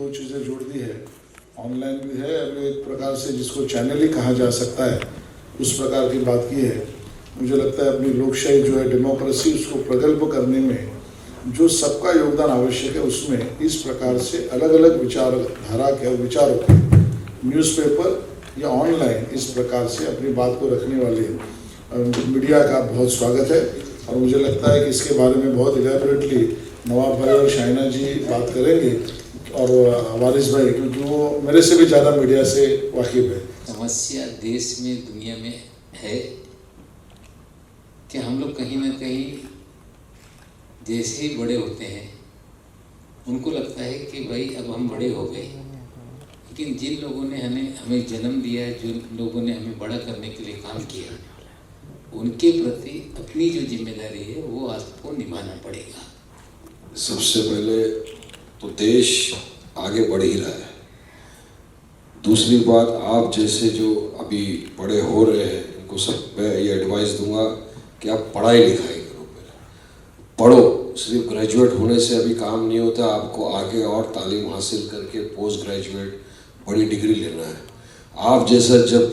जो चीज़ें जोड़ दी है, ऑनलाइन भी है, अभी एक प्रकार से जिसको चैनल ही कहा जा सकता है उस प्रकार की बात की है। मुझे लगता है अपनी लोकशाही जो है, डेमोक्रेसी, उसको प्रगल्भ करने में जो सबका योगदान आवश्यक है, उसमें इस प्रकार से अलग अलग विचारधारा के विचारों के न्यूज़पेपर या ऑनलाइन इस प्रकार से अपनी बात को रखने वाले मीडिया का बहुत स्वागत है। और मुझे लगता है कि इसके बारे में बहुत इलेबोरेटली नवाब भाई और शाइना जी बात करेंगे और वारिस भाई, क्योंकि वो मेरे से भी ज़्यादा मीडिया से वाकिफ है। समस्या देश में, दुनिया में है कि हम लोग कहीं ना कहीं जैसे ही बड़े होते हैं उनको लगता है कि भाई अब हम बड़े हो गए, लेकिन जिन लोगों ने हमें जन्म दिया है, जिन लोगों ने हमें बड़ा करने के लिए काम किया, उनके प्रति अपनी जो जिम्मेदारी है वो आपको निभाना पड़ेगा। सबसे पहले तो देश आगे बढ़ ही रहा है। दूसरी बात, आप जैसे जो अभी बड़े हो रहे हैं इनको सब मैं ये एडवाइस दूंगा कि आप पढ़ाई लिखाई करो, पढ़ो। सिर्फ ग्रेजुएट होने से अभी काम नहीं होता, आपको आगे और तालीम हासिल करके पोस्ट ग्रेजुएट बड़ी डिग्री लेना है। आप जैसा जब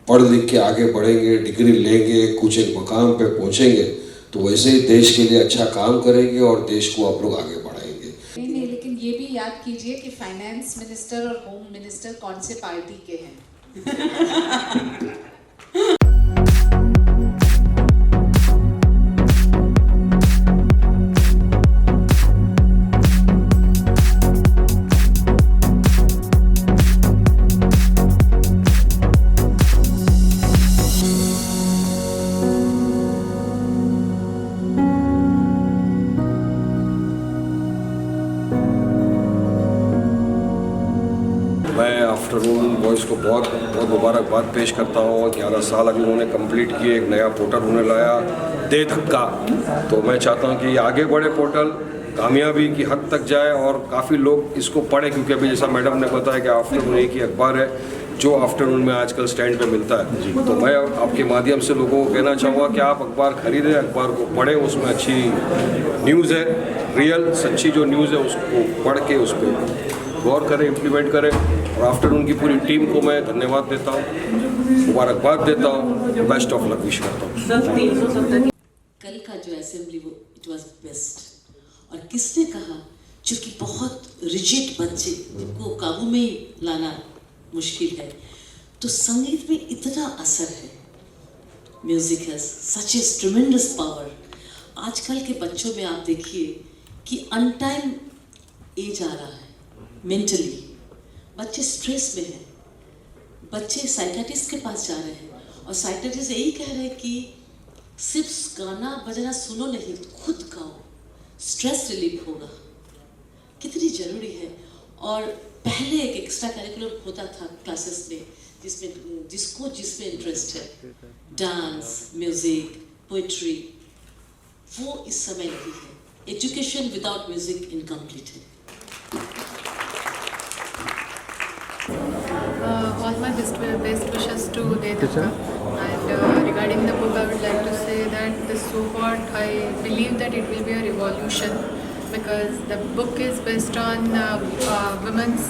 पढ़ लिख के आगे बढ़ेंगे, डिग्री लेंगे, कुछ एक मकाम पे पहुंचेंगे, तो वैसे ही देश के लिए अच्छा काम करेंगे और देश को आप लोग आगे बढ़ाएंगे। नहीं, लेकिन ये भी याद कीजिए कि फाइनेंस मिनिस्टर और होम मिनिस्टर कौन से पार्टी के हैं। मैं आफ्टरनून बॉयज़ को बहुत बहुत मुबारकबाद पेश करता हूँ। 11 साल अभी उन्होंने कंप्लीट किए, एक नया पोर्टल उन्होंने लाया, दे धक्का। तो मैं चाहता हूँ कि आगे बढ़े पोर्टल, कामयाबी की हद तक जाए और काफ़ी लोग इसको पढ़ें, क्योंकि अभी जैसा मैडम ने बताया कि आफ्टरनून एक ही अखबार है जो आफ्टरनून में आजकल स्टैंड पे मिलता है। तो मैं आपके माध्यम से लोगों को कहना चाहूँगा कि आप अखबार खरीदें, अखबार को पढ़ें, उसमें अच्छी न्यूज़ है, रियल सच्ची जो न्यूज़ है उसको पढ़ के उस पर गौर करें, इम्प्लीमेंट करें। और आफ्टरनून की पूरी टीम को मैं धन्यवाद देता हूँ, मुबारकबाद देता हूँ, बेस्ट ऑफ लक विश करता हूँ। कल का जो असेंबली वो इट वाज बेस्ट। और किसने कहा, चूँकि बहुत रिजिड बच्चे जिनको काबू में लाना मुश्किल है, तो संगीत में इतना असर है। Music has such A ट्रेमेंडस power. आजकल के बच्चों में आप देखिए कि अनटाइम एज आ रहा है, मेंटली बच्चे स्ट्रेस में हैं, बच्चे साइकियाट्रिस्ट के पास जा रहे हैं और साइकियाट्रिस्ट यही कह रहे हैं कि सिर्फ गाना बजाना सुनो नहीं, खुद गाओ, स्ट्रेस रिलीफ होगा। कितनी ज़रूरी है। और पहले एक एक्स्ट्रा करिकुलर होता था क्लासेस में जिसमें इंटरेस्ट है, डांस, म्यूजिक, पोइट्री, वो इस समय नहीं है। एजुकेशन विदाउट म्यूजिक इनकम्प्लीट है। All my best wishes to Dedaka. And regarding the book, I would like to say that the so-called, I believe that it will be a revolution, because the book is based on women's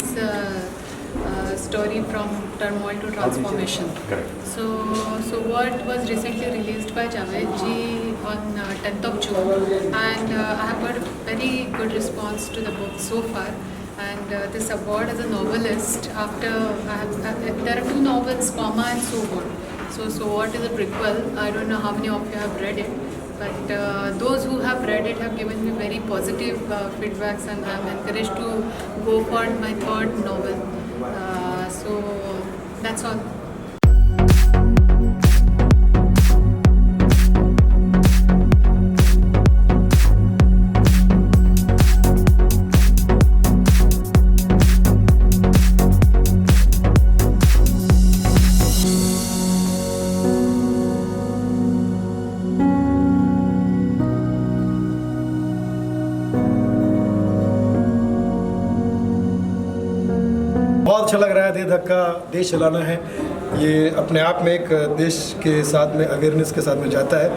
story from turmoil to transformation. So what was recently released by Javed ji on 10th of June, and I have got a very good response to the book so far. And this award as a novelist, after there are 2 novels, Comma and So What. So What is a prequel. I don't know how many of you have read it, but those who have read it have given me very positive feedbacks, and I'm encouraged to go for my 3rd novel. So that's all. बहुत अच्छा लग रहा है। दे धक्का, देश चलाना है, ये अपने आप में एक देश के साथ में अवेयरनेस के साथ में जाता है।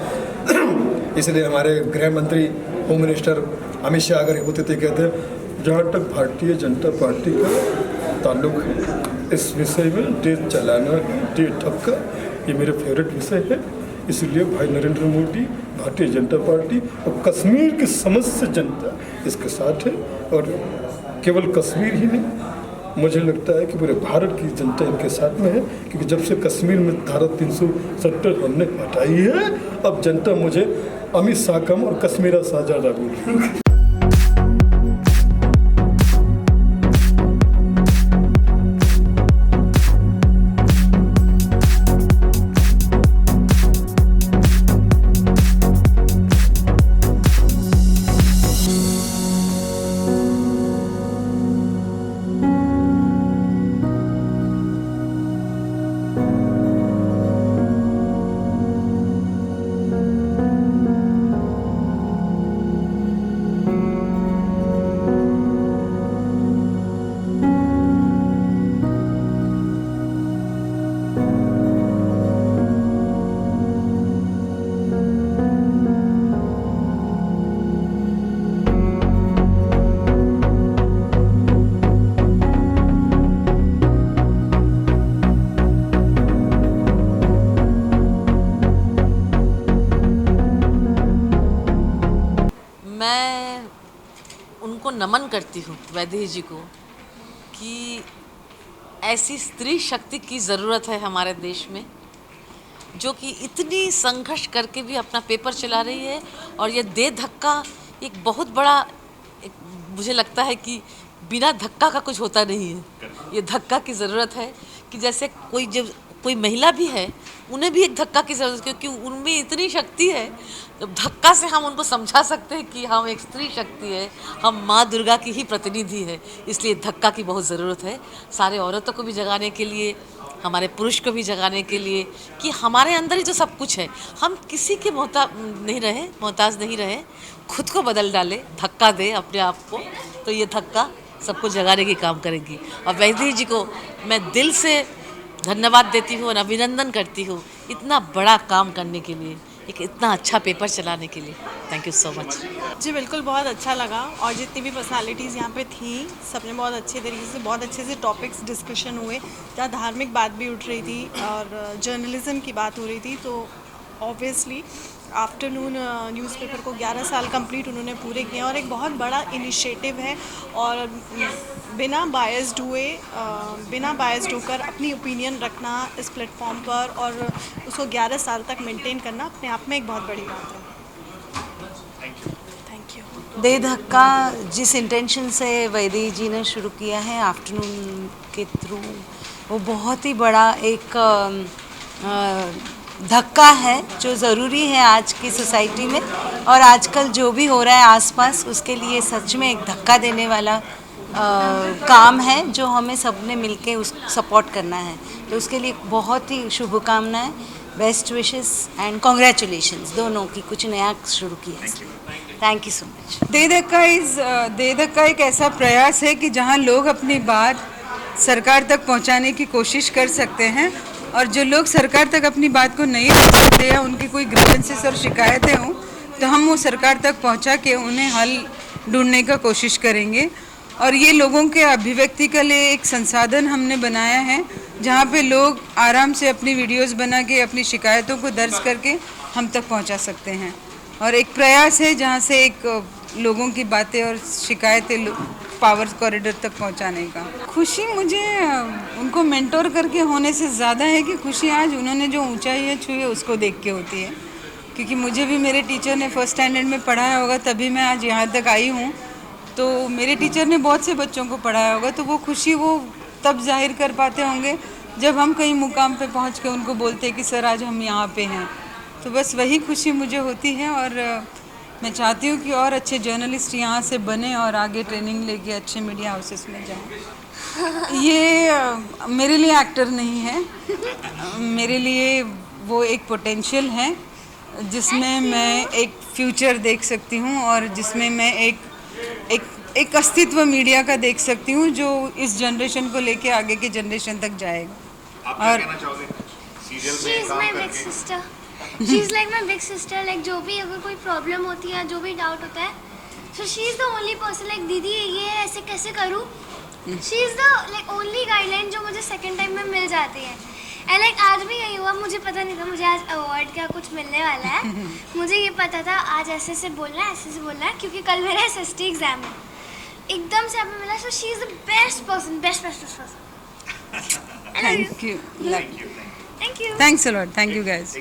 इसलिए हमारे गृह मंत्री, होम मिनिस्टर अमित शाह अगर होते थे कहते जहाँ तक भारतीय जनता पार्टी का ताल्लुक है, इस विषय में देश चलाना है, देश धक्का, ये मेरा फेवरेट विषय है। इसलिए भाई नरेंद्र मोदी, भारतीय जनता पार्टी और कश्मीर की समस्त जनता इसके साथ है। और केवल कश्मीर ही नहीं, मुझे लगता है कि पूरे भारत की जनता इनके साथ में है, क्योंकि जब से कश्मीर में धारा 370 हमने हटाई है, अब जनता मुझे अमित शाह कम और कश्मीरा शाह ज़्यादा बोल रही है। मैं उनको नमन करती हूँ, वैदेही जी को, कि ऐसी स्त्री शक्ति की ज़रूरत है हमारे देश में, जो कि इतनी संघर्ष करके भी अपना पेपर चला रही है। और ये दे धक्का एक बहुत बड़ा, मुझे लगता है कि बिना धक्का का कुछ होता नहीं है। ये धक्का की ज़रूरत है कि जैसे कोई महिला भी है, उन्हें भी एक धक्का की ज़रूरत है, क्योंकि उनमें इतनी शक्ति है। जब धक्का से हम उनको समझा सकते हैं कि हम एक स्त्री शक्ति है, हम माँ दुर्गा की ही प्रतिनिधि है, इसलिए धक्का की बहुत ज़रूरत है। सारे औरतों को भी जगाने के लिए, हमारे पुरुष को भी जगाने के लिए, कि हमारे अंदर ही जो सब कुछ है, हम किसी के मोहताज नहीं रहे, खुद को बदल डाले, धक्का दे अपने आप को, तो ये धक्का सबको जगाने की काम करेगी। और वैदेही जी को मैं दिल से धन्यवाद देती हूँ और अभिनंदन करती हूँ इतना बड़ा काम करने के लिए, एक इतना अच्छा पेपर चलाने के लिए। थैंक यू सो मच जी। बिल्कुल बहुत अच्छा लगा, और जितनी भी पर्सनालिटीज़ यहाँ पे थी, सबने बहुत अच्छे तरीके से, बहुत अच्छे से टॉपिक्स डिस्कशन हुए, जहाँ धार्मिक बात भी उठ रही थी और जर्नलिज्म की बात हो रही थी। तो ऑब्वियसली आफ्टरनून न्यूज़पेपर को 11 साल कंप्लीट उन्होंने पूरे किए, और एक बहुत बड़ा इनिशिएटिव है। और बिना बायस्ड होकर अपनी ओपिनियन रखना इस प्लेटफॉर्म पर, और उसको 11 साल तक मेंटेन करना अपने आप में एक बहुत बड़ी बात है। Thank you. दे धक्का जिस इंटेंशन से वैदेही जी ने शुरू किया है आफ्टरनून के थ्रू, वो बहुत ही बड़ा एक धक्का है जो ज़रूरी है आज की सोसाइटी में। और आजकल जो भी हो रहा है आसपास, उसके लिए सच में एक धक्का देने वाला काम है, जो हमें सबने मिलके उस सपोर्ट करना है। तो उसके लिए बहुत ही शुभकामनाएं, बेस्ट विशेस एंड कॉन्ग्रेचुलेशंस दोनों की, कुछ नया शुरू किया है। Thank you so much. दे धक्का एक ऐसा प्रयास है कि जहां लोग अपनी बात सरकार तक पहुंचाने की कोशिश कर सकते हैं, और जो लोग सरकार तक अपनी बात को नहीं रख सकते या उनकी कोई ग्रीवेंसेस और शिकायतें हों, तो हम वो सरकार तक पहुंचा के उन्हें हल ढूंढने का कोशिश करेंगे। और ये लोगों के अभिव्यक्ति के लिए एक संसाधन हमने बनाया है, जहाँ पे लोग आराम से अपनी वीडियोस बना के अपनी शिकायतों को दर्ज करके हम तक पहुँचा सकते हैं। और एक प्रयास है जहाँ से एक लोगों की बातें और शिकायतें पावर कॉरिडोर तक पहुंचाने का। खुशी मुझे उनको मेंटोर करके होने से ज़्यादा है कि खुशी आज उन्होंने जो ऊंचाई छुई है उसको देख के होती है, क्योंकि मुझे भी मेरे टीचर ने फर्स्ट स्टैंडर्ड में पढ़ाया होगा, तभी मैं आज यहाँ तक आई हूँ। तो मेरे टीचर ने बहुत से बच्चों को पढ़ाया होगा, तो वो खुशी वो तब जाहिर कर पाते होंगे जब हम कहीं मुकाम पे पहुँच के उनको बोलते हैं कि सर आज हम यहाँ पे हैं। तो बस वही खुशी मुझे होती है, और मैं चाहती हूँ कि और अच्छे जर्नलिस्ट यहाँ से बने और आगे ट्रेनिंग लेके अच्छे मीडिया हाउसेस में जाएं। ये मेरे लिए एक्टर नहीं है, मेरे लिए वो एक पोटेंशियल है जिसमें मैं एक फ्यूचर देख सकती हूँ, और जिसमें मैं एक अस्तित्व मीडिया का देख सकती हूँ जो इस जनरेशन को लेके आगे के जनरेशन तक जाएगा। और she is like my big sister. Like जो भी अगर कोई प्रॉब्लम होती है, जो भी डाउट होता है, So she is the only person like दीदी ये ऐसे कैसे करूँ? She is the like only guideline जो मुझे second time में मिल जाती है. And like आज भी यही हुआ, मुझे पता नहीं था मुझे आज अवार्ड का कुछ मिलने वाला है. मुझे ये पता था आज ऐसे से बोलना है, ऐसे से बोलना है, क्योंकि कल मेरा SST एग्जाम है. एकदम से हमें मिला. So she is the best person, best person. Thank you. Thank you. Thanks a lot. Thank you guys.